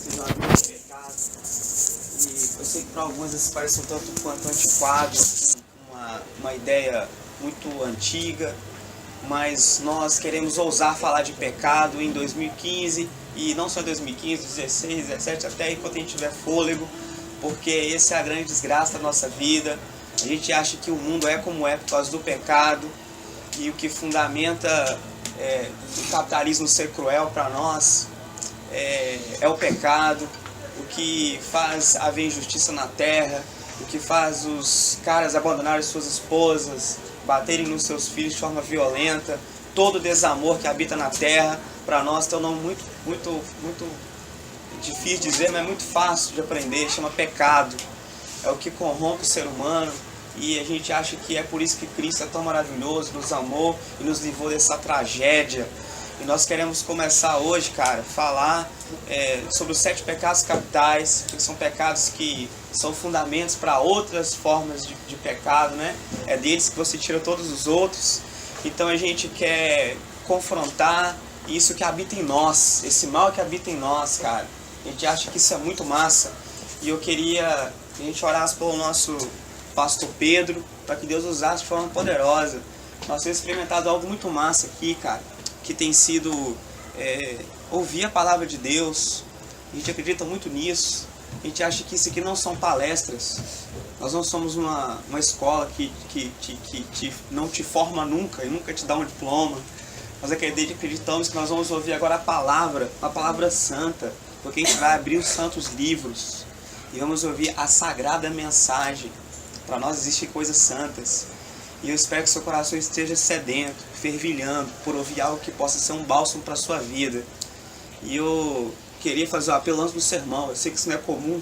seja uma vida de pecado. E eu sei que para alguns isso parece um tanto quanto antiquado, uma ideia muito antiga, mas nós queremos ousar falar de pecado em 2015, e não só em 2015, 16, 17, até enquanto a gente tiver fôlego, porque essa é a grande desgraça da nossa vida. A gente acha que o mundo é como é por causa do pecado, e o que fundamenta o capitalismo ser cruel para nós é o pecado. O que faz haver injustiça na terra, o que faz os caras abandonarem suas esposas, baterem nos seus filhos de forma violenta, todo o desamor que habita na terra, para nós tem um nome muito difícil de dizer, mas é muito fácil de aprender, chama pecado. É o que corrompe o ser humano, e a gente acha que é por isso que Cristo é tão maravilhoso, nos amou e nos livrou dessa tragédia. E nós queremos começar hoje, cara, falar sobre os 7 pecados capitais, que são pecados que são fundamentos para outras formas de pecado, né? É deles que você tira todos os outros. Então a gente quer confrontar isso que habita em nós, esse mal que habita em nós, cara. A gente acha que isso é muito massa. E eu queria que a gente orasse pelo nosso pastor Pedro, para que Deus usasse de forma poderosa. Nós temos experimentado algo muito massa aqui, cara, que tem sido ouvir a palavra de Deus. A gente acredita muito nisso. A gente acha que isso aqui não são palestras. Nós não somos uma escola que não te forma nunca e nunca te dá um diploma. Nós acreditamos que nós vamos ouvir agora a palavra santa, porque a gente vai abrir os santos livros e vamos ouvir a sagrada mensagem. Para nós existem coisas santas. E eu espero que seu coração esteja sedento, fervilhando, por ouvir algo que possa ser um bálsamo para a sua vida. E eu queria fazer um apelo antes do sermão. Eu sei que isso não é comum,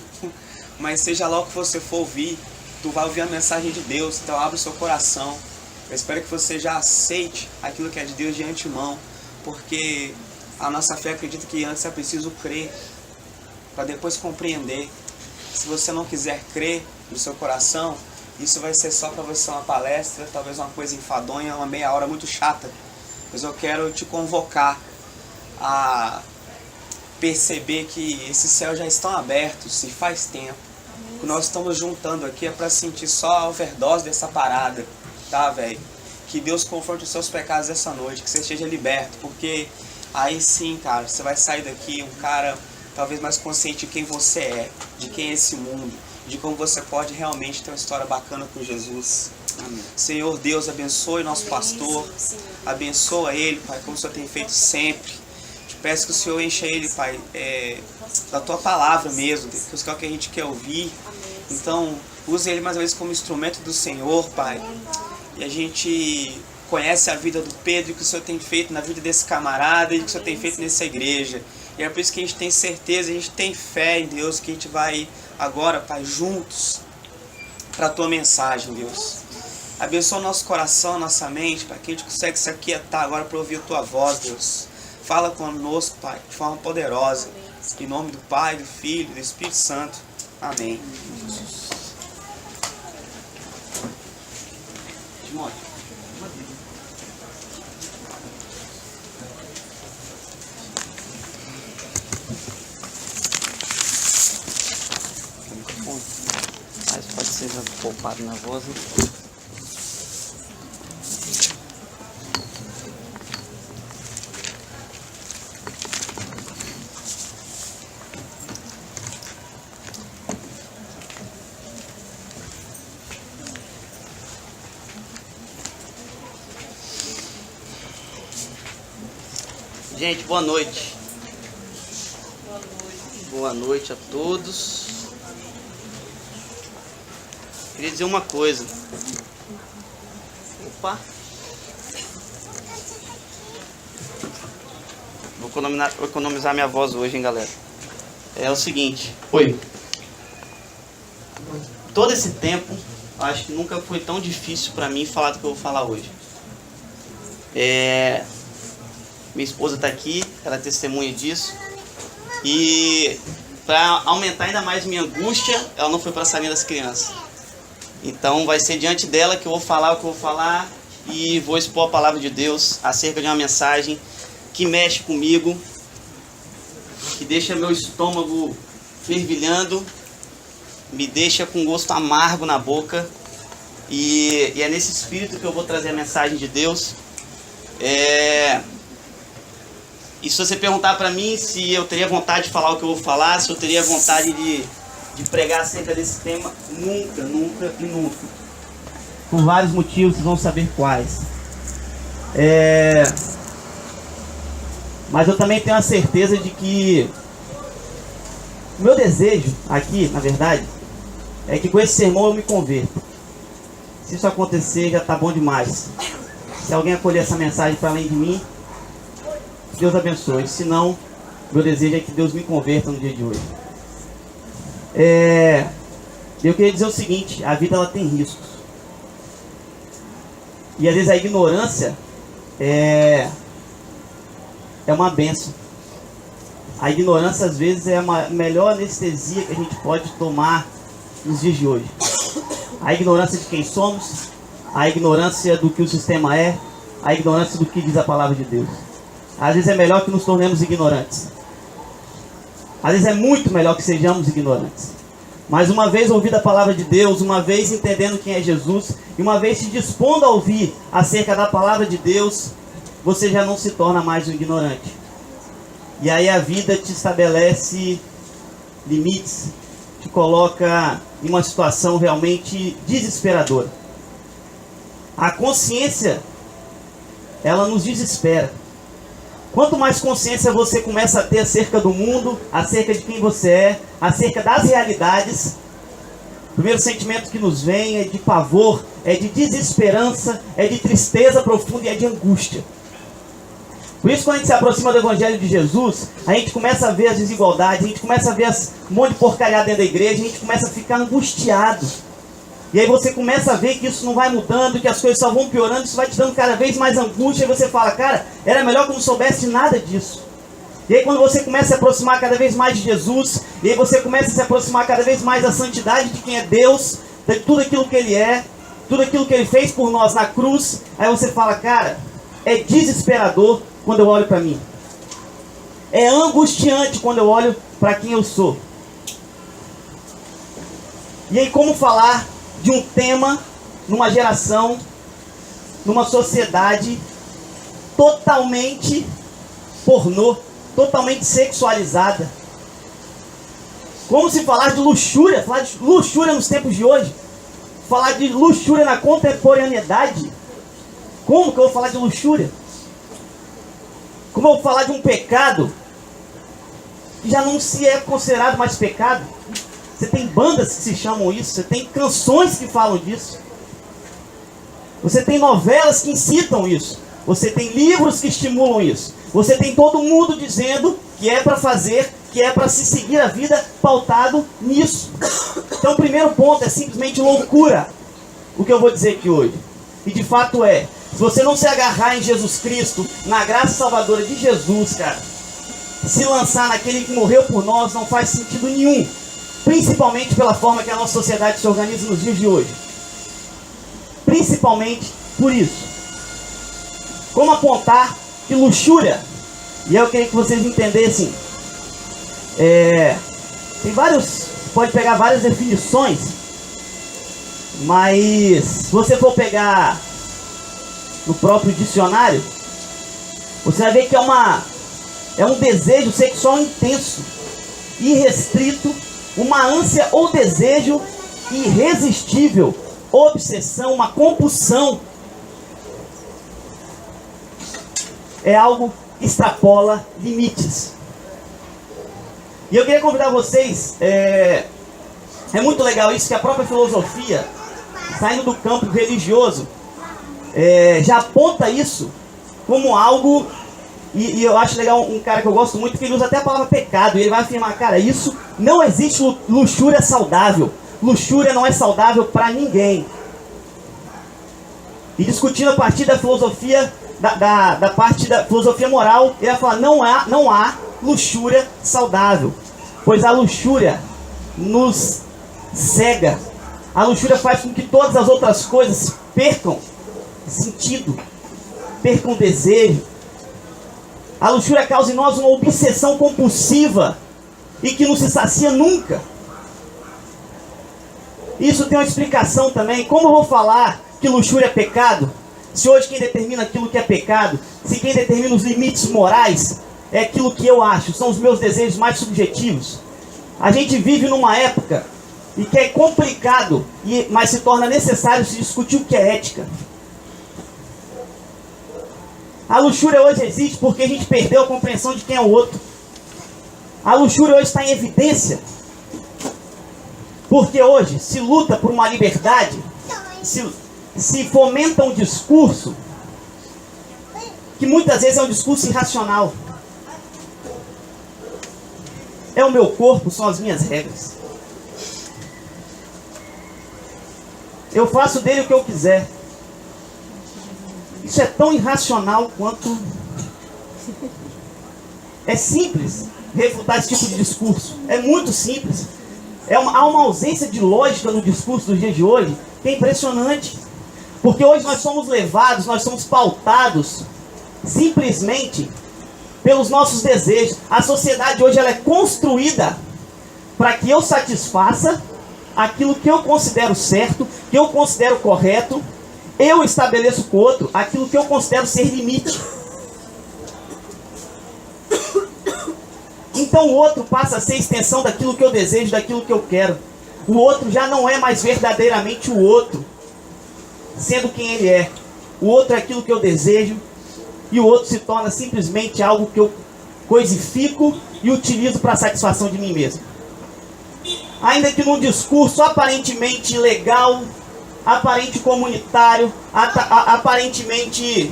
mas seja lá o que você for ouvir, tu vai ouvir a mensagem de Deus. Então abre o seu coração. Eu espero que você já aceite aquilo que é de Deus de antemão, porque a nossa fé acredita que antes é preciso crer, para depois compreender. Se você não quiser crer no seu coração, isso vai ser só para você uma palestra, talvez uma coisa enfadonha, uma meia hora muito chata. Mas eu quero te convocar a perceber que esses céus já estão abertos e faz tempo. O que nós estamos juntando aqui é para sentir só a overdose dessa parada, tá, velho? Que Deus confronte os seus pecados essa noite, que você esteja liberto, porque aí sim, cara, você vai sair daqui um cara talvez mais consciente de quem você é, de quem é esse mundo, de como você pode realmente ter uma história bacana com Jesus. Amém. Senhor Deus, abençoe nosso pastor, abençoa ele, Pai, como o Senhor tem feito sempre. Te peço que o Senhor encha ele, Pai, da tua palavra mesmo, que é o que a gente quer ouvir. Então, use ele mais uma vez como instrumento do Senhor, Pai. E a gente conhece a vida do Pedro, o que o Senhor tem feito na vida desse camarada e o que o Senhor tem feito nessa igreja. E é por isso que a gente tem certeza, a gente tem fé em Deus, que a gente vai agora, Pai, juntos para a Tua mensagem, Deus. Abençoa o nosso coração, nossa mente, para que a gente consiga se aquietar agora para ouvir a Tua voz, Deus. Fala conosco, Pai, de forma poderosa. Em nome do Pai, do Filho e do Espírito Santo. Amém. Timóteo. Mas pode ser poupado na voz, né? Gente, boa noite. Boa noite a todos. Queria dizer uma coisa. Opa! Vou economizar minha voz hoje, hein, galera. É o seguinte. Oi. Todo esse tempo, acho que nunca foi tão difícil pra mim falar do que eu vou falar hoje. Minha esposa tá aqui, ela é testemunha disso. E para aumentar ainda mais minha angústia, ela não foi para a salinha das crianças. Então vai ser diante dela que eu vou falar o que eu vou falar e vou expor a palavra de Deus acerca de uma mensagem que mexe comigo que deixa meu estômago fervilhando, me deixa com gosto amargo na boca. E é nesse espírito que eu vou trazer a mensagem de Deus. E se você perguntar para mim se eu teria vontade de falar o que eu vou falar, se eu teria vontade de pregar acerca desse tema, nunca, nunca e nunca. Por vários motivos, vocês vão saber quais. Mas eu também tenho a certeza de que o meu desejo aqui, na verdade, é que com esse sermão eu me converta. Se isso acontecer, já está bom demais. Se alguém acolher essa mensagem para além de mim, Deus abençoe. Se não, meu desejo é que Deus me converta no dia de hoje. Eu queria dizer o seguinte: a vida ela tem riscos. E às vezes a ignorância é uma bênção. A ignorância às vezes é a melhor anestesia que a gente pode tomar nos dias de hoje. A ignorância de quem somos, a ignorância do que o sistema é, a ignorância do que diz a palavra de Deus. Às vezes é melhor que nos tornemos ignorantes. Às vezes é muito melhor que sejamos ignorantes. Mas uma vez ouvida a palavra de Deus, uma vez entendendo quem é Jesus, e uma vez se dispondo a ouvir acerca da palavra de Deus, você já não se torna mais um ignorante. E aí a vida te estabelece limites, te coloca em uma situação realmente desesperadora. A consciência, ela nos desespera. Quanto mais consciência você começa a ter acerca do mundo, acerca de quem você é, acerca das realidades, o primeiro sentimento que nos vem é de pavor, é de desesperança, é de tristeza profunda e é de angústia. Por isso, quando a gente se aproxima do Evangelho de Jesus, a gente começa a ver as desigualdades, a gente começa a ver um monte de porcaria dentro da igreja, a gente começa a ficar angustiado. E aí você começa a ver que isso não vai mudando, que as coisas só vão piorando, isso vai te dando cada vez mais angústia, e você fala, cara, era melhor que eu não soubesse nada disso. E aí quando você começa a se aproximar cada vez mais de Jesus, e aí você começa a se aproximar cada vez mais da santidade de quem é Deus, de tudo aquilo que Ele é, tudo aquilo que Ele fez por nós na cruz, aí você fala, cara, é desesperador quando eu olho para mim. É angustiante quando eu olho para quem eu sou. E aí como falar de um tema numa geração, numa sociedade totalmente pornô, totalmente sexualizada? Como se falar de luxúria nos tempos de hoje? Falar de luxúria na contemporaneidade? Como que eu vou falar de luxúria? Como eu vou falar de um pecado que já não se é considerado mais pecado? Você tem bandas que se chamam isso, você tem canções que falam disso, você tem novelas que incitam isso, você tem livros que estimulam isso, você tem todo mundo dizendo que é para fazer, que é para se seguir a vida pautado nisso. Então o primeiro ponto é simplesmente loucura, o que eu vou dizer aqui hoje. E de fato se você não se agarrar em Jesus Cristo, na graça salvadora de Jesus, cara, se lançar naquele que morreu por nós não faz sentido nenhum. Principalmente pela forma que a nossa sociedade se organiza nos dias de hoje. Principalmente por isso. Como apontar que luxúria, e eu queria que vocês entendessem, tem pode pegar várias definições, mas se você for pegar no próprio dicionário, você vai ver que é um desejo sexual intenso, irrestrito, uma ânsia ou desejo irresistível, obsessão, uma compulsão. É algo que extrapola limites. E eu queria convidar vocês, é muito legal isso, que a própria filosofia, saindo do campo religioso, já aponta isso como algo. E eu acho legal um cara que eu gosto muito, que ele usa até a palavra pecado. E ele vai afirmar, cara, isso não existe luxúria saudável. Luxúria não é saudável para ninguém. E discutindo a partir da filosofia, da parte da filosofia moral, ele vai falar, não há luxúria saudável. Pois a luxúria nos cega. A luxúria faz com que todas as outras coisas percam sentido, percam desejo. A luxúria causa em nós uma obsessão compulsiva e que não se sacia nunca. Isso tem uma explicação também. Como eu vou falar que luxúria é pecado, se hoje quem determina aquilo que é pecado, se quem determina os limites morais é aquilo que eu acho, são os meus desejos mais subjetivos. A gente vive numa época e que é complicado, mas se torna necessário se discutir o que é ética. A luxúria hoje existe porque a gente perdeu a compreensão de quem é o outro. A luxúria hoje está em evidência porque hoje se luta por uma liberdade, se fomenta um discurso que muitas vezes é um discurso irracional. É o meu corpo, são as minhas regras. Eu faço dele o que eu quiser. Isso é tão irracional quanto... É simples refutar esse tipo de discurso. É muito simples. Há uma ausência de lógica no discurso dos dias de hoje que é impressionante. Porque hoje nós somos levados, nós somos pautados simplesmente pelos nossos desejos. A sociedade hoje ela é construída para que eu satisfaça aquilo que eu considero certo, que eu considero correto. Eu estabeleço com o outro aquilo que eu considero ser limite. Então o outro passa a ser extensão daquilo que eu desejo, daquilo que eu quero. O outro já não é mais verdadeiramente o outro, sendo quem ele é. O outro é aquilo que eu desejo, e o outro se torna simplesmente algo que eu coisifico e utilizo para a satisfação de mim mesmo. Ainda que num discurso aparentemente legal, aparente comunitário, aparentemente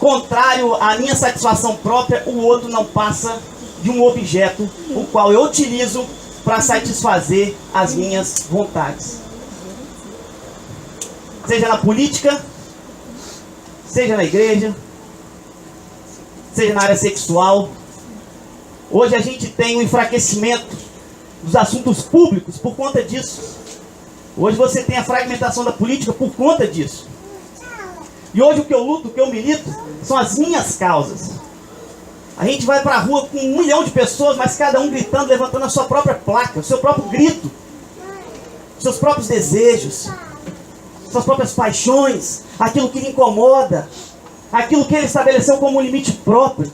contrário à minha satisfação própria, o outro não passa de um objeto o qual eu utilizo para satisfazer as minhas vontades. Seja na política, seja na igreja, seja na área sexual. Hoje a gente tem um enfraquecimento dos assuntos públicos por conta disso. Hoje você tem a fragmentação da política por conta disso. E hoje o que eu luto, o que eu milito, são as minhas causas. A gente vai para a rua com 1 milhão de pessoas, mas cada um gritando, levantando a sua própria placa, o seu próprio grito, seus próprios desejos, suas próprias paixões, aquilo que lhe incomoda, aquilo que ele estabeleceu como um limite próprio.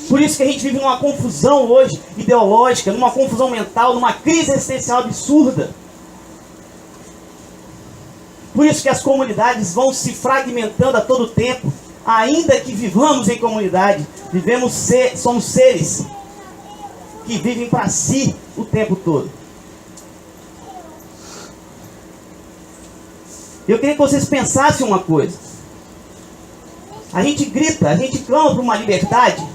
Por isso que a gente vive numa confusão hoje ideológica, numa confusão mental, numa crise existencial absurda. Por isso que as comunidades vão se fragmentando a todo tempo. Ainda que vivamos em comunidade, somos seres que vivem para si o tempo todo. Eu queria que vocês pensassem uma coisa. A gente grita, a gente clama por uma liberdade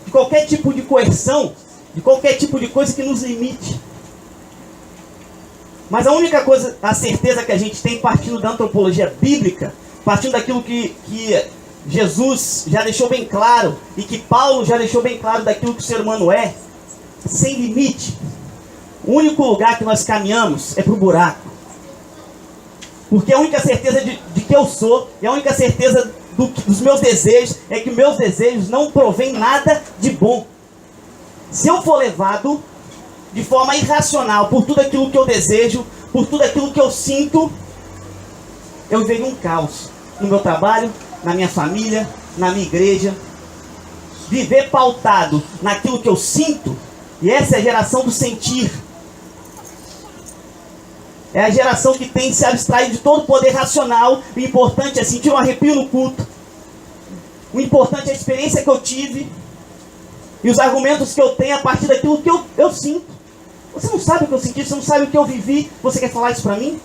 de qualquer tipo de coerção, de qualquer tipo de coisa que nos limite. Mas a única coisa, a certeza que a gente tem, partindo da antropologia bíblica, partindo daquilo que Jesus já deixou bem claro, e que Paulo já deixou bem claro daquilo que o ser humano é, sem limite, o único lugar que nós caminhamos é para o buraco. Porque a única certeza de que eu sou, e a única certeza dos meus desejos, é que meus desejos não provêm nada de bom. Se eu for levado de forma irracional por tudo aquilo que eu desejo, por tudo aquilo que eu sinto, eu vejo um caos no meu trabalho, na minha família, na minha igreja. Viver pautado naquilo que eu sinto, e essa é a geração do sentir. É a geração que tem se abstraído de todo o poder racional. O importante é sentir um arrepio no culto. O importante é a experiência que eu tive e os argumentos que eu tenho a partir daquilo que eu sinto. Você não sabe o que eu senti, você não sabe o que eu vivi. Você quer falar isso para mim?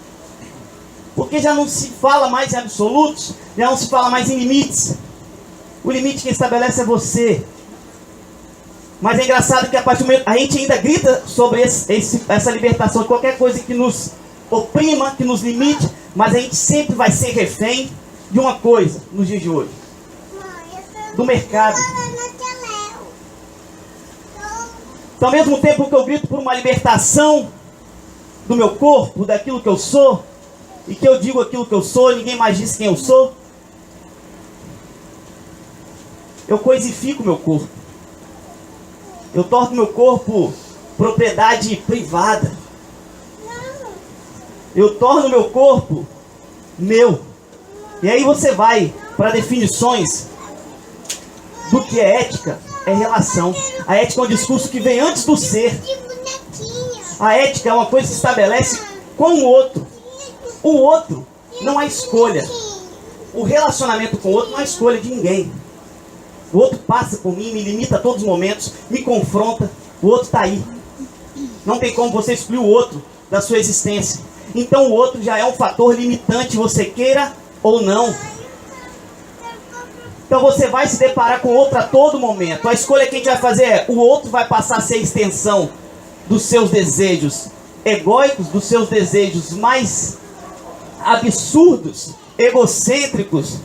Porque já não se fala mais em absolutos, já não se fala mais em limites. O limite quem estabelece é você. Mas é engraçado que a partir do momento a gente ainda grita sobre essa libertação de qualquer coisa que nos oprima, que nos limite, mas a gente sempre vai ser refém de uma coisa nos dias de hoje: do mercado. Então, ao mesmo tempo que eu grito por uma libertação do meu corpo, daquilo que eu sou, e que eu digo aquilo que eu sou, ninguém mais diz quem eu sou, eu coisifico meu corpo. Eu torno meu corpo propriedade privada. Eu torno meu corpo meu. E aí você vai para definições do que é ética, é relação. A ética é um discurso que vem antes do ser. A ética é uma coisa que se estabelece com o outro. O outro não é escolha. O relacionamento com o outro não é escolha de ninguém. O outro passa por mim, me limita a todos os momentos, me confronta. O outro está aí. Não tem como você excluir o outro da sua existência. Então o outro já é um fator limitante, você queira ou não. Então você vai se deparar com o outro a todo momento. A escolha que a gente vai fazer é: o outro vai passar a ser a extensão dos seus desejos egóicos, dos seus desejos mais absurdos, egocêntricos,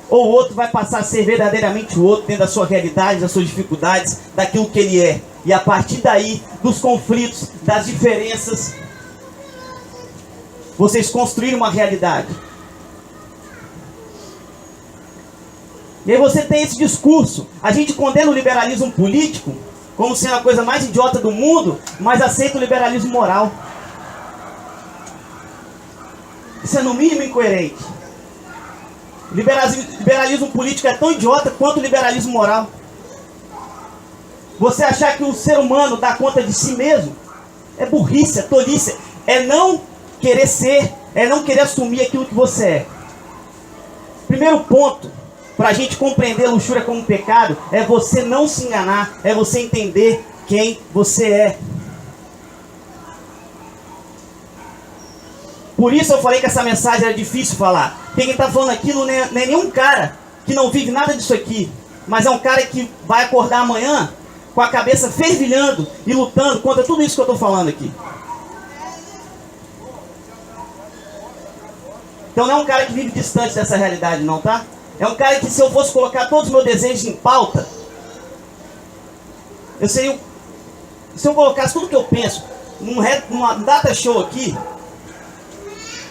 ou o outro vai passar a ser verdadeiramente o outro, dentro da sua realidade, das suas dificuldades, daquilo que ele é. E a partir daí, dos conflitos, das diferenças, vocês construíram uma realidade. E aí você tem esse discurso. A gente condena o liberalismo político como sendo a coisa mais idiota do mundo, mas aceita o liberalismo moral. Isso é no mínimo incoerente. O liberalismo político é tão idiota quanto o liberalismo moral. Você achar que o ser humano dá conta de si mesmo é burrice, é tolice. É não querer ser, é não querer assumir aquilo que você é. Primeiro ponto para a gente compreender a luxúria como um pecado é você não se enganar, é você entender quem você é. Por isso eu falei que essa mensagem era difícil falar. Porque quem está falando aqui não é nenhum cara que não vive nada disso aqui, mas é um cara que vai acordar amanhã com a cabeça fervilhando e lutando contra tudo isso que eu estou falando aqui. Então não é um cara que vive distante dessa realidade não, tá? É um cara que, se eu fosse colocar todos os meus desejos em pauta, eu seria... Se eu colocasse tudo que eu penso numa data show aqui,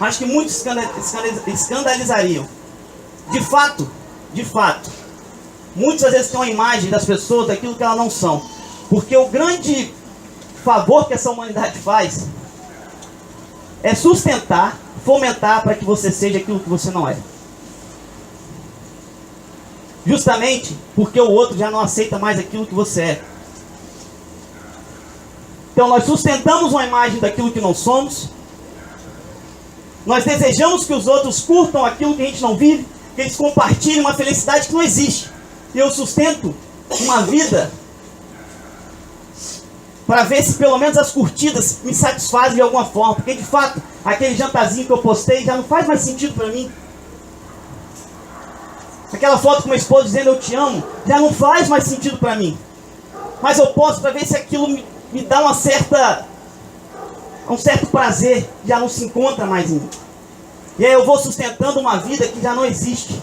acho que muitos escandalizariam. De fato, muitas às vezes têm uma imagem das pessoas daquilo que elas não são. Porque o grande favor que essa humanidade faz é sustentar, fomentar para que você seja aquilo que você não é. Justamente porque o outro já não aceita mais aquilo que você é. Então nós sustentamos uma imagem daquilo que não somos. Nós desejamos que os outros curtam aquilo que a gente não vive, que eles compartilhem uma felicidade que não existe. E eu sustento uma vida para ver se pelo menos as curtidas me satisfazem de alguma forma. Porque de fato, aquele jantarzinho que eu postei já não faz mais sentido para mim. Aquela foto com minha esposa dizendo eu te amo, já não faz mais sentido para mim. Mas eu posto para ver se aquilo me dá um certo prazer, já não se encontra mais em mim. E aí eu vou sustentando uma vida que já não existe.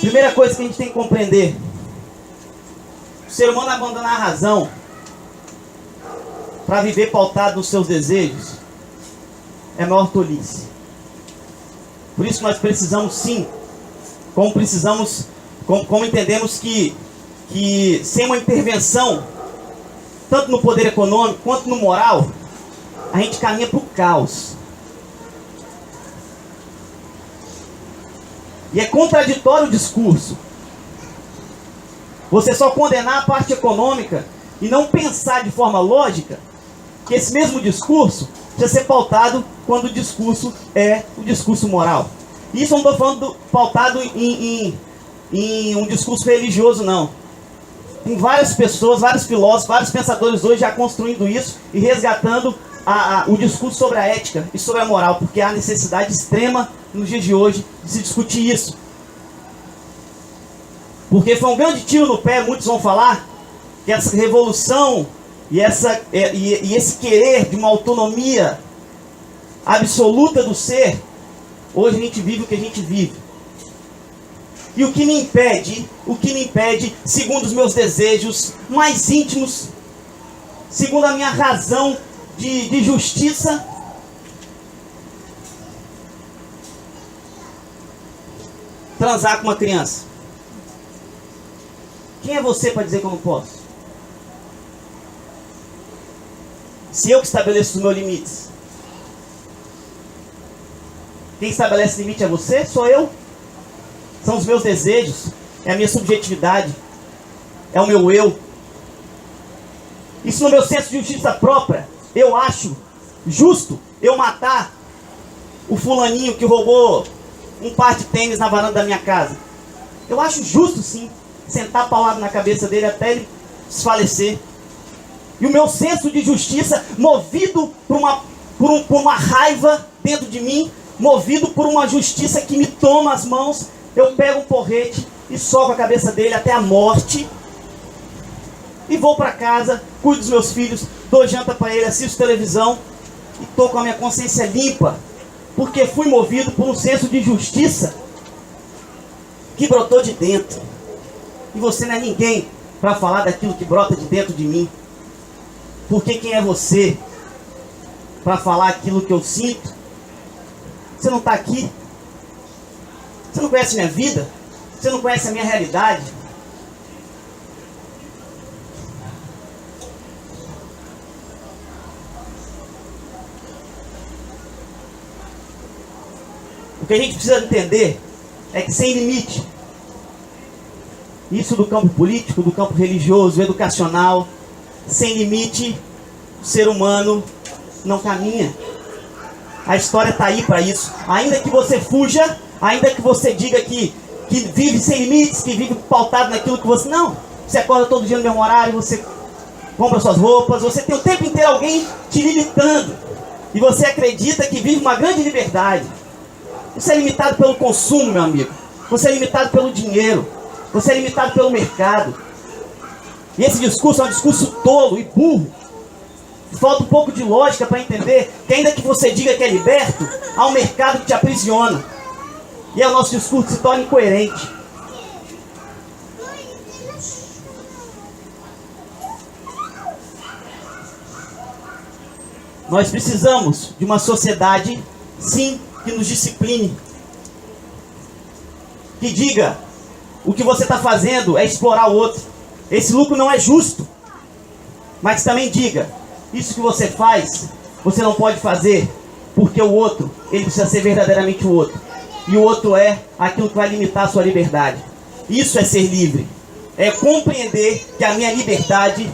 Primeira coisa que a gente tem que compreender: o ser humano abandonar a razão para viver pautado nos seus desejos é a maior tolice. Por isso nós precisamos sim, como entendemos que sem uma intervenção, tanto no poder econômico quanto no moral, a gente caminha para o caos. E é contraditório o discurso. Você só condenar a parte econômica e não pensar de forma lógica que esse mesmo discurso precisa ser pautado quando o discurso é o discurso moral. E isso eu não estou falando pautado em um discurso religioso, não. Tem várias pessoas, vários filósofos, vários pensadores hoje já construindo isso e resgatando o discurso sobre a ética e sobre a moral, porque há necessidade extrema nos dias de hoje de se discutir isso. Porque foi um grande tiro no pé, muitos vão falar, que essa revolução e esse querer de uma autonomia absoluta do ser, hoje a gente vive o que a gente vive. E o que me impede, segundo os meus desejos mais íntimos, segundo a minha razão de justiça transar com uma criança? Quem é você para dizer que eu não posso? Se eu que estabeleço os meus limites. Quem estabelece limite é você? Sou eu. São os meus desejos. É a minha subjetividade. É o meu eu. Isso no meu senso de justiça própria. Eu acho justo eu matar o fulaninho que roubou um par de tênis na varanda da minha casa. Eu acho justo sim. Sentar paulado na cabeça dele até ele desfalecer. E o meu senso de justiça, movido por uma raiva dentro de mim, movido por uma justiça que me toma as mãos, eu pego um porrete e soco a cabeça dele até a morte. E vou para casa, cuido dos meus filhos, dou janta para ele, assisto televisão e estou com a minha consciência limpa. Porque fui movido por um senso de justiça que brotou de dentro. E você não é ninguém para falar daquilo que brota de dentro de mim. Porque quem é você para falar aquilo que eu sinto? Você não está aqui. Você não conhece minha vida. Você não conhece a minha realidade. O que a gente precisa entender é que sem limite, isso do campo político, do campo religioso, educacional, sem limite, o ser humano não caminha. A história está aí para isso. Ainda que você fuja, ainda que você diga que vive sem limites, que vive pautado naquilo que você... Não, você acorda todo dia no mesmo horário, você compra suas roupas, você tem o tempo inteiro alguém te limitando. E você acredita que vive uma grande liberdade. Você é limitado pelo consumo, meu amigo. Você é limitado pelo dinheiro. Você é limitado pelo mercado. E esse discurso é um discurso tolo e burro. Falta um pouco de lógica para entender que ainda que você diga que é liberto, há um mercado que te aprisiona. E aí o nosso discurso se torna incoerente. Nós precisamos de uma sociedade, sim, que nos discipline. Que diga, o que você está fazendo é explorar o outro. Esse lucro não é justo. Mas também diga, isso que você faz, você não pode fazer, porque o outro, ele precisa ser verdadeiramente o outro. E o outro é aquilo que vai limitar a sua liberdade. Isso é ser livre. É compreender que a minha liberdade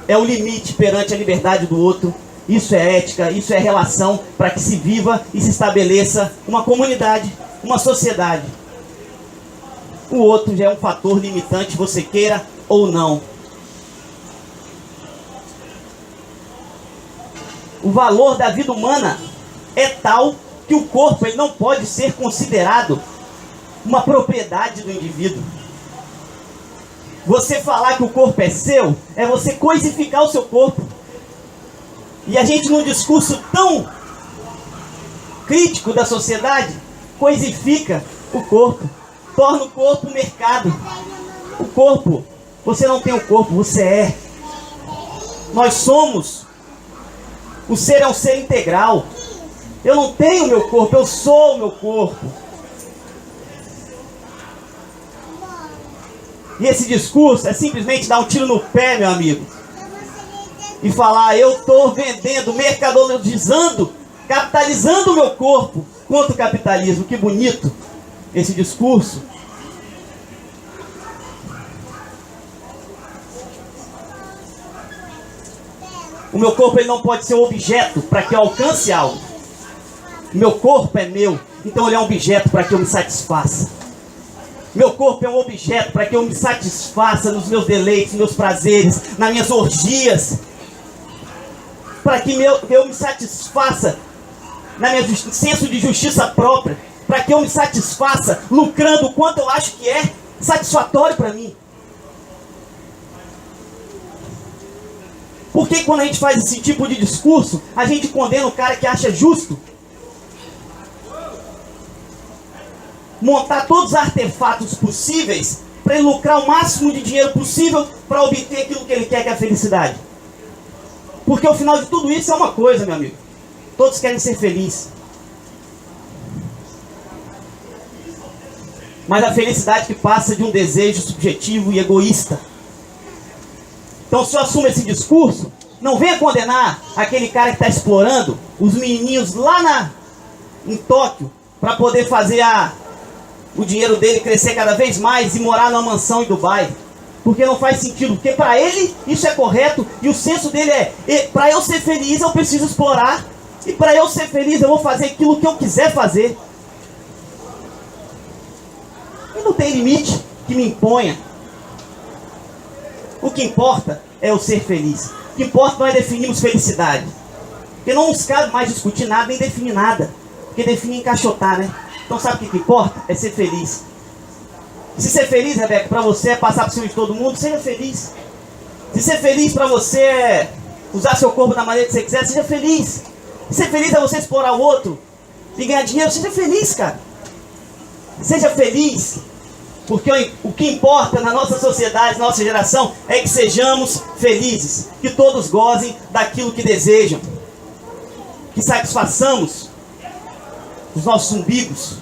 é o limite perante a liberdade do outro. Isso é ética, isso é relação para que se viva e se estabeleça uma comunidade, uma sociedade. O outro já é um fator limitante, você queira ou não. O valor da vida humana é tal que o corpo ele não pode ser considerado uma propriedade do indivíduo. Você falar que o corpo é seu, é você coisificar o seu corpo. E a gente, num discurso tão crítico da sociedade, coisifica o corpo. Torna o corpo um mercado. O corpo, você não tem o corpo, você é. Nós somos. O ser é um ser integral. Eu não tenho o meu corpo, eu sou o meu corpo. E esse discurso é simplesmente dar um tiro no pé, meu amigo. E falar, eu estou vendendo, mercadologizando, capitalizando o meu corpo contra o capitalismo. Que bonito esse discurso. O meu corpo ele não pode ser um objeto para que eu alcance algo. O meu corpo é meu, então ele é um objeto para que eu me satisfaça. Meu corpo é um objeto para que eu me satisfaça nos meus deleites, nos meus prazeres, nas minhas orgias. Para que eu me satisfaça na minha senso de justiça própria. Para que eu me satisfaça lucrando o quanto eu acho que é satisfatório para mim. Porque quando a gente faz esse tipo de discurso, a gente condena o cara que acha justo montar todos os artefatos possíveis para ele lucrar o máximo de dinheiro possível para obter aquilo que ele quer, que é a felicidade. Porque o final de tudo isso é uma coisa, meu amigo. Todos querem ser felizes. Mas a felicidade que passa de um desejo subjetivo e egoísta. Então, se eu assumo esse discurso, não venha condenar aquele cara que está explorando os menininhos lá em Tóquio para poder fazer o dinheiro dele crescer cada vez mais e morar numa mansão em Dubai. Porque não faz sentido, porque para ele isso é correto e o senso dele para eu ser feliz eu preciso explorar, e para eu ser feliz eu vou fazer aquilo que eu quiser fazer. E não tem limite que me imponha. O que importa é eu ser feliz. O que importa não é definirmos felicidade. Porque não nos cabe mais discutir nada nem definir nada. Porque definir é encaixotar, né? Então sabe o que importa? É ser feliz. Se ser feliz, Rebeca, para você é passar por cima de todo mundo, seja feliz. Se ser feliz para você é usar seu corpo da maneira que você quiser, seja feliz. Se ser feliz é você explorar o outro e ganhar dinheiro, seja feliz, cara. Seja feliz. Porque o que importa na nossa sociedade, na nossa geração, é que sejamos felizes. Que todos gozem daquilo que desejam. Que satisfaçamos os nossos umbigos.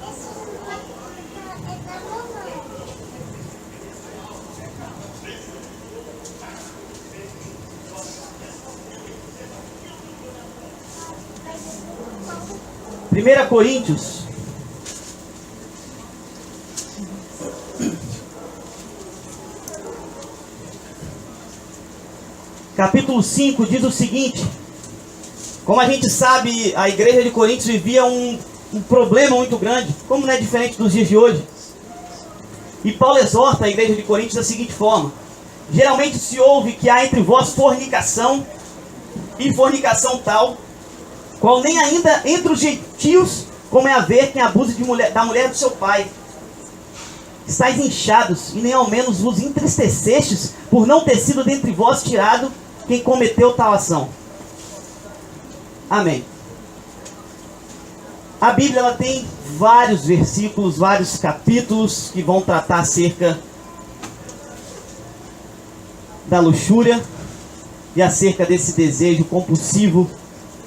Primeira Coríntios, capítulo 5, diz o seguinte: como a gente sabe, a igreja de Coríntios vivia um problema muito grande, como não é diferente dos dias de hoje. E Paulo exorta a igreja de Coríntios da seguinte forma: geralmente se ouve que há entre vós fornicação, e fornicação tal, qual nem ainda entre os gentios, como é haver quem abuse da mulher do seu pai. Estais inchados, e nem ao menos vos entristecestes, por não ter sido dentre vós tirado quem cometeu tal ação. Amém. A Bíblia ela tem vários versículos, vários capítulos que vão tratar acerca da luxúria e acerca desse desejo compulsivo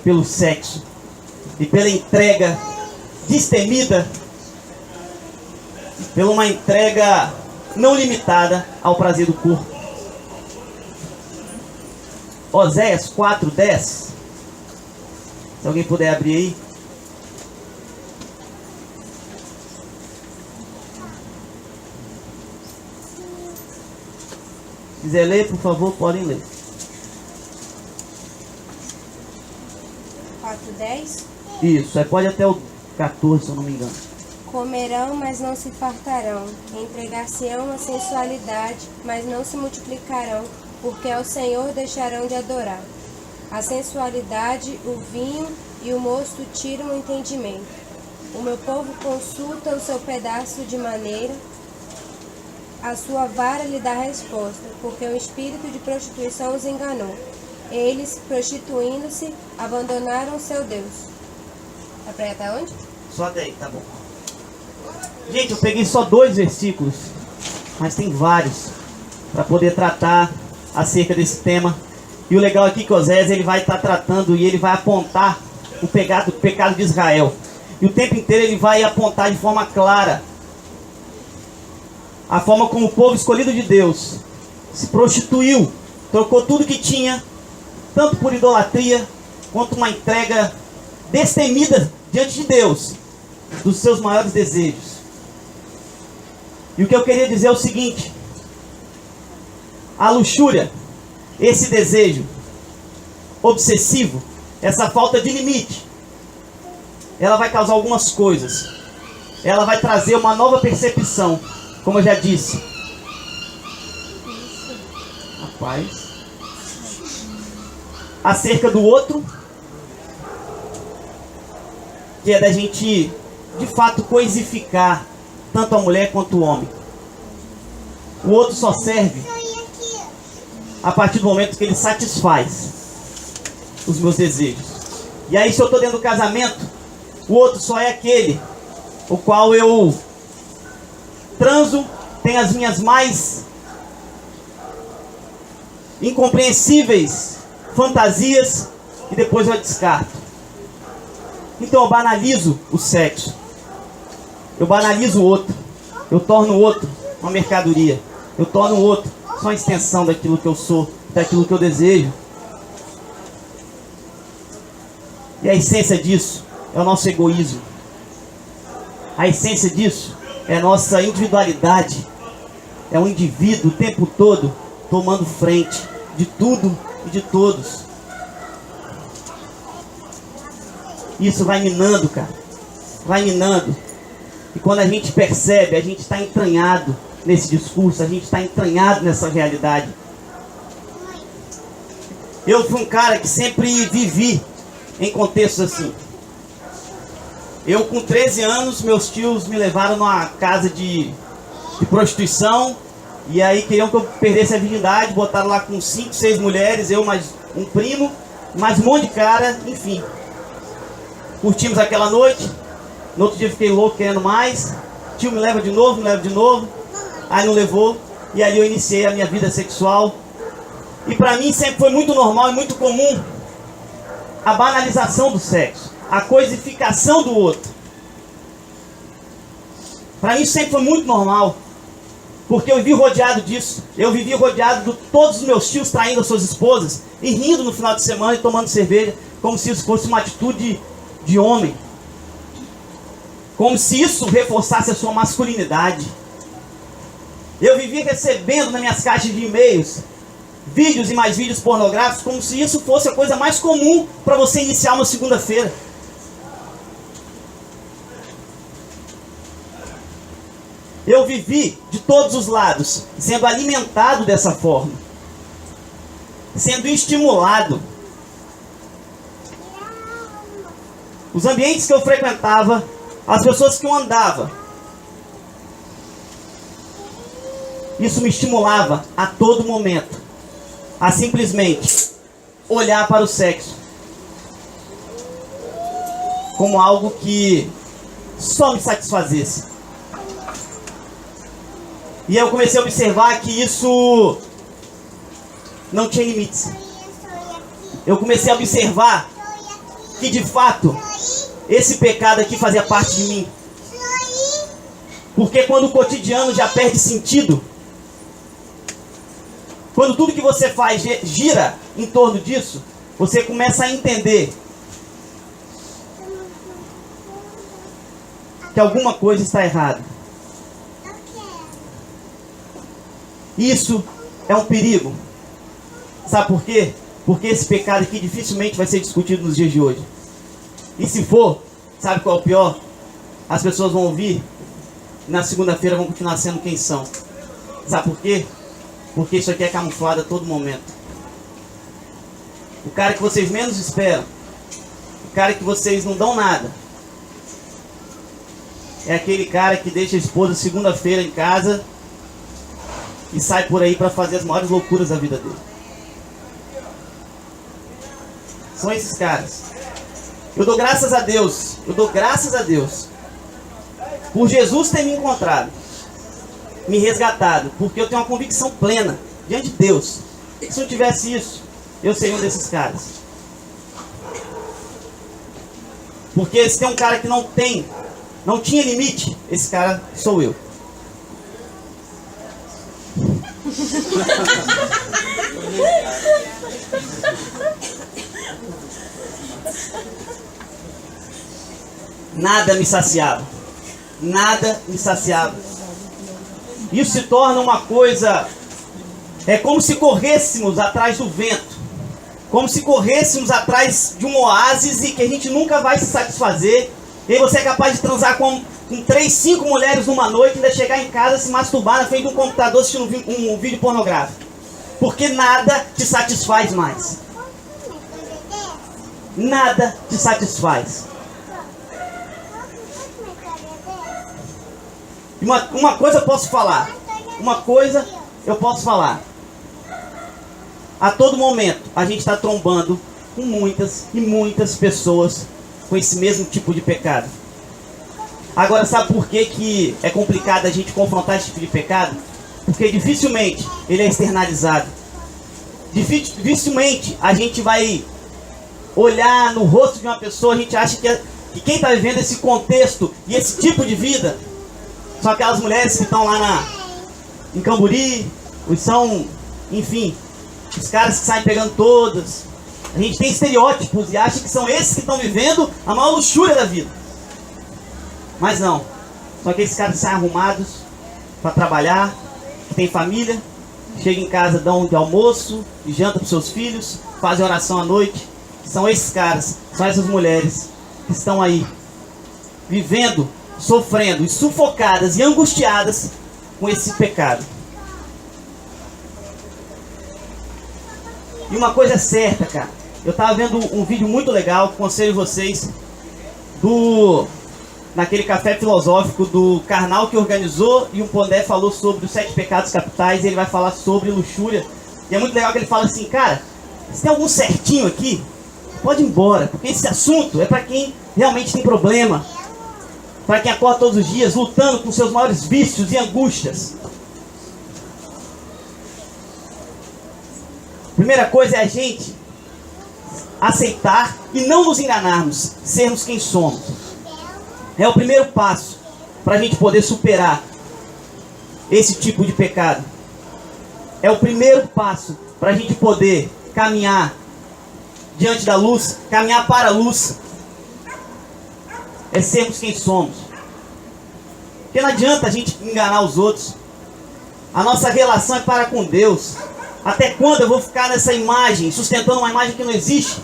pelo sexo e pela entrega destemida, pela uma entrega não limitada ao prazer do corpo. Oséias 4:10. Se alguém puder abrir aí. Se quiser ler, por favor, podem ler. 4:10. Isso, aí pode até o 14, se eu não me engano. Comerão, mas não se fartarão. Entregar-se-ão à sensualidade, mas não se multiplicarão, porque ao Senhor deixarão de adorar. A sensualidade, o vinho e o mosto tiram o entendimento. O meu povo consulta o seu pedaço de maneira, a sua vara lhe dá resposta, porque o espírito de prostituição os enganou. Eles, prostituindo-se, abandonaram o seu Deus. Dá pra ir até onde? Só até aí, tá bom. Gente, eu peguei só 2 versículos, mas tem vários para poder tratar acerca desse tema. E o legal aqui é que Oséias ele vai estar tratando e ele vai apontar o pecado de Israel. E o tempo inteiro ele vai apontar de forma clara a forma como o povo escolhido de Deus se prostituiu, trocou tudo que tinha, tanto por idolatria, quanto uma entrega destemida diante de Deus, dos seus maiores desejos. E o que eu queria dizer é o seguinte: a luxúria, esse desejo obsessivo, essa falta de limite, ela vai causar algumas coisas. Ela vai trazer uma nova percepção, como eu já disse. Rapaz. Acerca do outro, que é da gente, de fato, coisificar tanto a mulher quanto o homem. O outro só serve a partir do momento que ele satisfaz os meus desejos. E aí, se eu estou dentro do casamento, o outro só é aquele o qual eu transo, tem as minhas mais incompreensíveis fantasias e depois eu a descarto. Então eu banalizo o sexo. Eu banalizo o outro. Eu torno o outro uma mercadoria. Eu torno o outro só uma extensão daquilo que eu sou, daquilo que eu desejo. E a essência disso é o nosso egoísmo. A essência disso é a nossa individualidade. É um indivíduo o tempo todo tomando frente de tudo e de todos. Isso vai minando, cara. Vai minando. E quando a gente percebe, a gente está entranhado nesse discurso, a gente está entranhado nessa realidade. Eu fui um cara que sempre vivi em contextos assim. Eu com 13 anos, meus tios me levaram numa casa de prostituição. E aí queriam que eu perdesse a virgindade, botaram lá com 5, 6 mulheres, eu mais um primo, mais um monte de cara, enfim. Curtimos aquela noite, no outro dia eu fiquei louco querendo mais, tio me leva de novo, aí não levou, e ali eu iniciei a minha vida sexual. E pra mim sempre foi muito normal e muito comum a banalização do sexo, a coisificação do outro. Pra mim sempre foi muito normal. Porque eu vivi rodeado disso. Eu vivi rodeado de todos os meus tios traindo as suas esposas e rindo no final de semana e tomando cerveja, como se isso fosse uma atitude de homem. Como se isso reforçasse a sua masculinidade. Eu vivi recebendo nas minhas caixas de e-mails vídeos e mais vídeos pornográficos, como se isso fosse a coisa mais comum para você iniciar uma segunda-feira. Eu vivi de todos os lados, sendo alimentado dessa forma, sendo estimulado. Os ambientes que eu frequentava, as pessoas que eu andava, isso me estimulava a todo momento, a simplesmente olhar para o sexo como algo que só me satisfazesse. E eu comecei a observar que isso não tinha limites. Eu comecei a observar que de fato esse pecado aqui fazia parte de mim. Porque quando o cotidiano já perde sentido, quando tudo que você faz gira em torno disso, você começa a entender que alguma coisa está errada. Isso é um perigo. Sabe por quê? Porque esse pecado aqui dificilmente vai ser discutido nos dias de hoje. E se for, sabe qual é o pior? As pessoas vão ouvir e na segunda-feira vão continuar sendo quem são. Sabe por quê? Porque isso aqui é camuflado a todo momento. O cara que vocês menos esperam, o cara que vocês não dão nada, é aquele cara que deixa a esposa segunda-feira em casa e sai por aí para fazer as maiores loucuras da vida dele. São esses caras. Eu dou graças a Deus por Jesus ter me encontrado, me resgatado, porque eu tenho uma convicção plena diante de Deus. Se não tivesse isso, eu seria um desses caras. Porque se tem um cara que não tinha limite, esse cara sou eu. Nada me saciava. Nada me saciava. Isso se torna uma coisa... É como se corrêssemos atrás do vento. Como se corrêssemos atrás de um oásis e que a gente nunca vai se satisfazer. E aí você é capaz de transar com 3, 5 mulheres numa noite e ainda chegar em casa, se masturbar na frente de um computador assistindo um vídeo pornográfico. Porque nada te satisfaz mais. Nada te satisfaz. Uma coisa eu posso falar. Uma coisa eu posso falar. A todo momento a gente está trombando com muitas e muitas pessoas com esse mesmo tipo de pecado. Agora, sabe por que é complicado a gente confrontar esse tipo de pecado? Porque dificilmente ele é externalizado. dificilmente a gente vai olhar no rosto de uma pessoa, a gente acha que quem está vivendo esse contexto e esse tipo de vida são aquelas mulheres que estão lá em Camburi, são, enfim, os caras que saem pegando todas. A gente tem estereótipos e acha que são esses que estão vivendo a maior luxúria da vida. Mas não, são aqueles caras que saem arrumados para trabalhar, que tem família, chegam em casa, dão de almoço, de janta para os seus filhos, fazem oração à noite. São esses caras, são essas mulheres que estão aí, vivendo, sofrendo, e sufocadas e angustiadas com esse pecado. E uma coisa é certa, cara. Eu estava vendo um vídeo muito legal, aconselho vocês, naquele café filosófico do Karnal, que organizou, e um Pondé falou sobre os 7 pecados capitais, e ele vai falar sobre luxúria. E é muito legal que ele fala assim, cara, se tem algum certinho aqui, pode ir embora, porque esse assunto é para quem realmente tem problema, para quem acorda todos os dias lutando com seus maiores vícios e angústias. Primeira coisa é a gente aceitar e não nos enganarmos, sermos quem somos. É o primeiro passo para a gente poder superar esse tipo de pecado. É o primeiro passo para a gente poder caminhar diante da luz, caminhar para a luz. É sermos quem somos. Porque não adianta a gente enganar os outros. A nossa relação é para com Deus. Até quando eu vou ficar nessa imagem, sustentando uma imagem que não existe?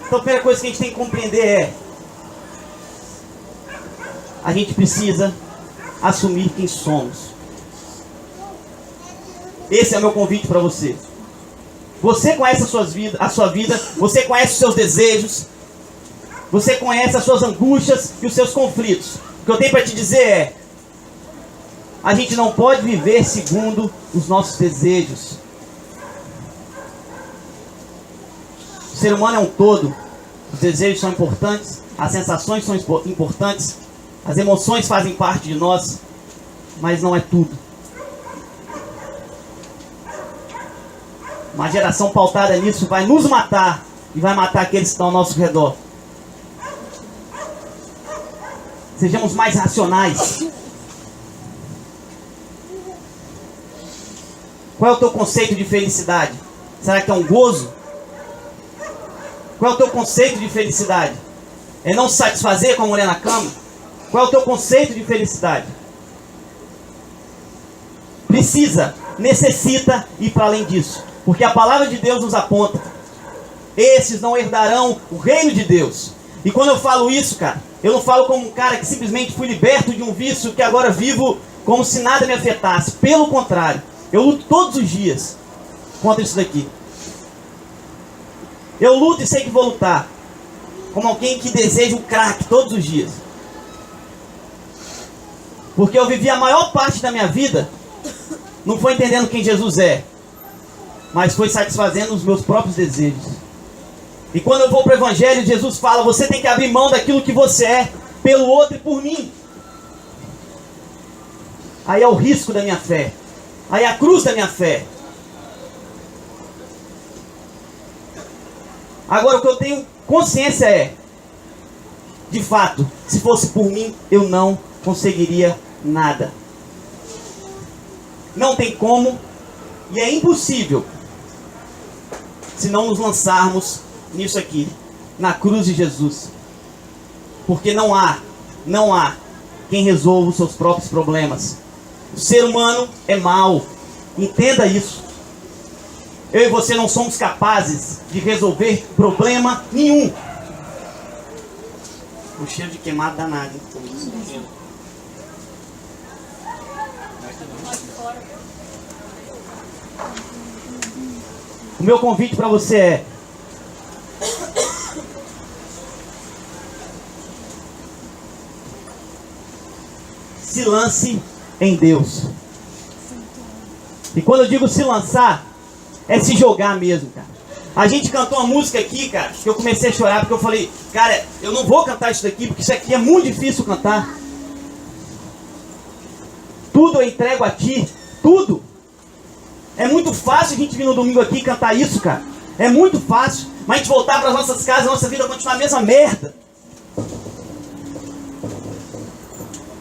Então a primeira coisa que a gente tem que compreender é: a gente precisa assumir quem somos. Esse é o meu convite para você. Você conhece a sua vida, você conhece os seus desejos, você conhece as suas angústias e os seus conflitos. O que eu tenho para te dizer é: a gente não pode viver segundo os nossos desejos. O ser humano é um todo. Os desejos são importantes, as sensações são importantes, as emoções fazem parte de nós, mas não é tudo. Uma geração pautada nisso vai nos matar e vai matar aqueles que estão ao nosso redor. Sejamos mais racionais. Qual é o teu conceito de felicidade? Será que é um gozo? Qual é o teu conceito de felicidade? É não se satisfazer com a mulher na cama? Qual é o teu conceito de felicidade? Necessita ir para além disso. Porque a palavra de Deus nos aponta: esses não herdarão o reino de Deus. E quando eu falo isso, cara, eu não falo como um cara que simplesmente fui liberto de um vício que agora vivo como se nada me afetasse. Pelo contrário, eu luto todos os dias contra isso daqui. Eu luto e sei que vou lutar como alguém que deseja um crack todos os dias. Porque eu vivi a maior parte da minha vida, não foi entendendo quem Jesus é, mas foi satisfazendo os meus próprios desejos. E quando eu vou para o Evangelho, Jesus fala: você tem que abrir mão daquilo que você é, pelo outro e por mim. Aí é o risco da minha fé. Aí é a cruz da minha fé. Agora o que eu tenho consciência é: de fato, se fosse por mim, eu não conseguiria nada. Não tem como, e é impossível, se não nos lançarmos nisso aqui, na cruz de Jesus. Porque não há quem resolva os seus próprios problemas. O ser humano é mau, entenda isso. Eu e você não somos capazes de resolver problema nenhum. O cheiro de queimado danado. O meu convite para você é: se lance em Deus. E quando eu digo se lançar, é se jogar mesmo, cara. A gente cantou uma música aqui, cara, que eu comecei a chorar porque eu falei: cara, eu não vou cantar isso daqui porque isso aqui é muito difícil cantar. Tudo eu entrego a ti, tudo. É muito fácil a gente vir no domingo aqui e cantar isso, cara. É muito fácil. Mas a gente voltar para as nossas casas, a nossa vida continuar a mesma merda.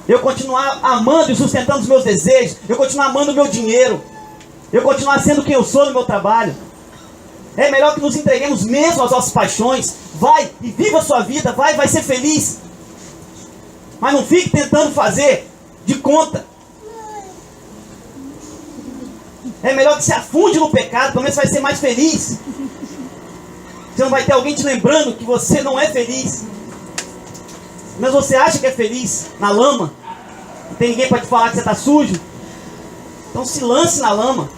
Eu continuar amando e sustentando os meus desejos. Eu continuar amando o meu dinheiro. Eu continuar sendo quem eu sou no meu trabalho. É melhor que nos entreguemos mesmo às nossas paixões. Vai e viva a sua vida. Vai ser feliz. Mas não fique tentando fazer de conta. É melhor que se afunde no pecado. Pelo menos você vai ser mais feliz. Você não vai ter alguém te lembrando que você não é feliz. Mas você acha que é feliz na lama. Não tem ninguém para te falar que você está sujo. Então se lance na lama.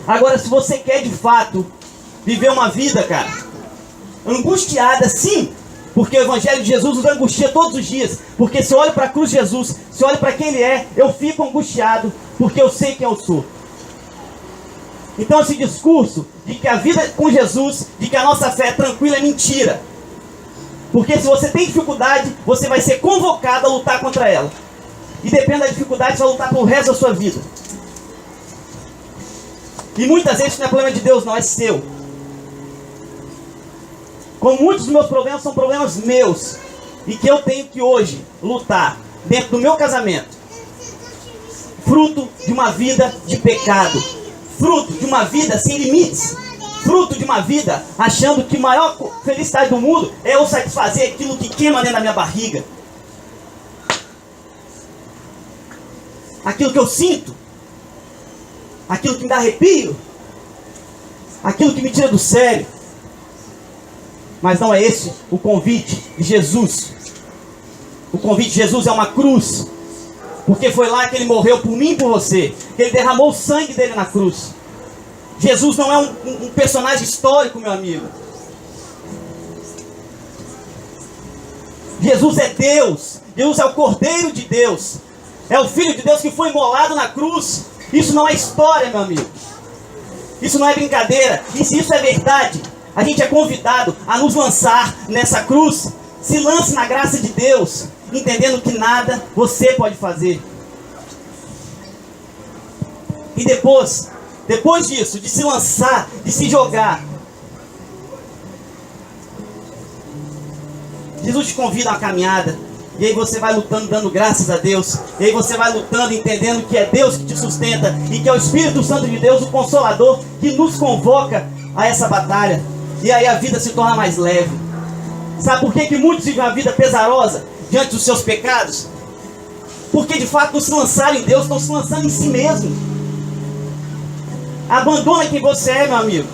Agora, se você quer de fato viver uma vida, cara, angustiada, sim, porque o Evangelho de Jesus nos angustia todos os dias. Porque se eu olho para a cruz de Jesus, se eu olho para quem Ele é, eu fico angustiado, porque eu sei quem eu sou. Então esse discurso de que a vida com Jesus, de que a nossa fé é tranquila, é mentira. Porque se você tem dificuldade, você vai ser convocado a lutar contra ela. E depende da dificuldade, você vai lutar pelo resto da sua vida. E muitas vezes isso não é problema de Deus, não, é seu. Como muitos dos meus problemas são problemas meus. E que eu tenho que hoje lutar dentro do meu casamento. Fruto de uma vida de pecado. Fruto de uma vida sem limites. Fruto de uma vida achando que a maior felicidade do mundo é eu satisfazer aquilo que queima dentro da minha barriga. Aquilo que eu sinto. Aquilo que me dá arrepio. Aquilo que me tira do sério. Mas não é esse o convite de Jesus. O convite de Jesus é uma cruz. Porque foi lá que Ele morreu por mim e por você. Que Ele derramou o sangue dele na cruz. Jesus não é um personagem histórico, meu amigo. Jesus é Deus. Jesus é o Cordeiro de Deus. É o Filho de Deus que foi imolado na cruz. Isso não é história, meu amigo. Isso não é brincadeira. E se isso é verdade, a gente é convidado a nos lançar nessa cruz. Se lance na graça de Deus, entendendo que nada você pode fazer. E depois disso, de se lançar, de se jogar, Jesus te convida a uma caminhada. E aí você vai lutando, dando graças a Deus. E aí você vai lutando, entendendo que é Deus que te sustenta. E que é o Espírito Santo de Deus, o Consolador, que nos convoca a essa batalha. E aí a vida se torna mais leve. Sabe por que muitos vivem uma vida pesarosa diante dos seus pecados? Porque de fato não se lançaram em Deus, estão se lançando em si mesmo. Abandona quem você é, meu amigo.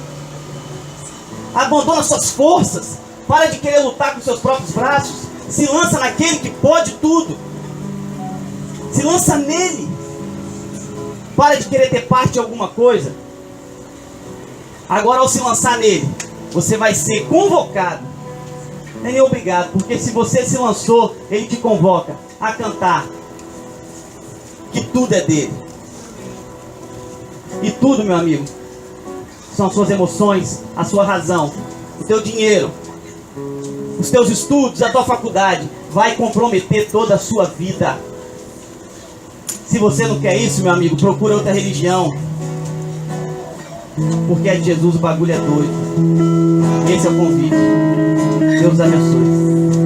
Abandona suas forças. Para de querer lutar com seus próprios braços. Se lança naquele que pode tudo. Se lança nele. Para de querer ter parte de alguma coisa. Agora, ao se lançar nele, você vai ser convocado. Não é nem obrigado, porque se você se lançou, ele te convoca a cantar que tudo é dele. E tudo, meu amigo, são as suas emoções, a sua razão, o teu dinheiro, os teus estudos, a tua faculdade. Vai comprometer toda a sua vida. Se você não quer isso, meu amigo, procura outra religião. Porque é de Jesus, o bagulho é doido. Esse é o convite. Deus abençoe.